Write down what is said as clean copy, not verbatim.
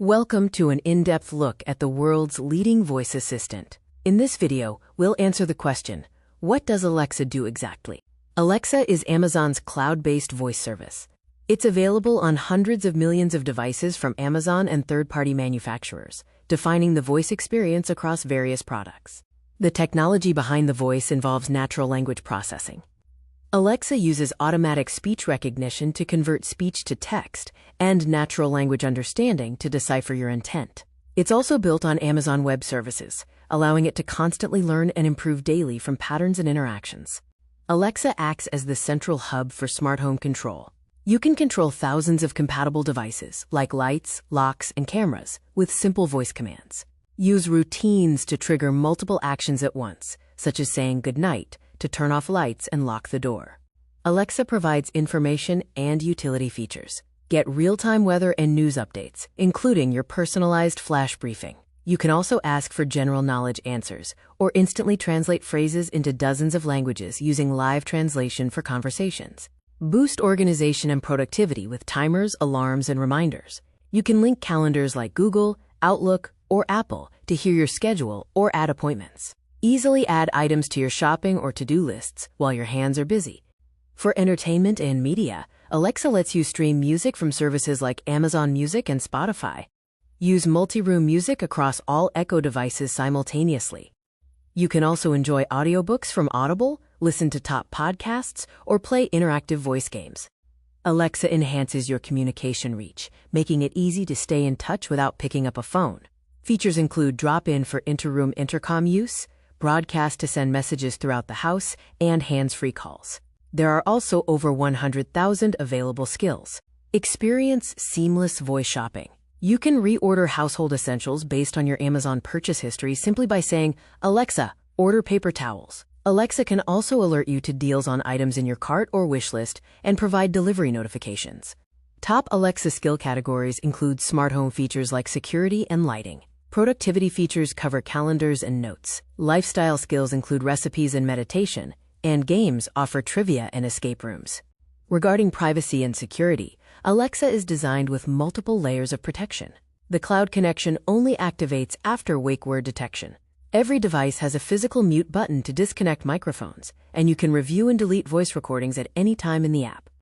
Welcome to an in-depth look at the world's leading voice assistant. In this video, we'll answer the question, what does Alexa do exactly? Alexa is Amazon's cloud-based voice service. It's available on hundreds of millions of devices from Amazon and third-party manufacturers, defining the voice experience across various products. The technology behind the voice involves natural language processing. Alexa uses automatic speech recognition to convert speech to text and natural language understanding to decipher your intent. It's also built on Amazon Web Services, allowing it to constantly learn and improve daily from patterns and interactions. Alexa acts as the central hub for smart home control. You can control thousands of compatible devices, like lights, locks, and cameras, with simple voice commands. Use routines to trigger multiple actions at once, such as saying goodnight, to turn off lights and lock the door. Alexa provides information and utility features. Get real-time weather and news updates, including your personalized flash briefing. You can also ask for general knowledge answers or instantly translate phrases into dozens of languages using live translation for conversations. Boost organization and productivity with timers, alarms, and reminders. You can link calendars like Google, Outlook, or Apple to hear your schedule or add appointments. Easily add items to your shopping or to-do lists while your hands are busy. For entertainment and media, Alexa lets you stream music from services like Amazon Music and Spotify. Use multi-room music across all Echo devices simultaneously. You can also enjoy audiobooks from Audible, listen to top podcasts, or play interactive voice games. Alexa enhances your communication reach, making it easy to stay in touch without picking up a phone. Features include drop-in for inter-room intercom use, broadcast to send messages throughout the house, and hands-free calls. There are also over 100,000 available skills. Experience seamless voice shopping. You can reorder household essentials based on your Amazon purchase history simply by saying, "Alexa, order paper towels." Alexa can also alert you to deals on items in your cart or wish list and provide delivery notifications. Top Alexa skill categories include smart home features like security and lighting. Productivity features cover calendars and notes. Lifestyle skills include recipes and meditation, and games offer trivia and escape rooms. Regarding privacy and security, Alexa is designed with multiple layers of protection. The cloud connection only activates after wake word detection. Every device has a physical mute button to disconnect microphones, and you can review and delete voice recordings at any time in the app.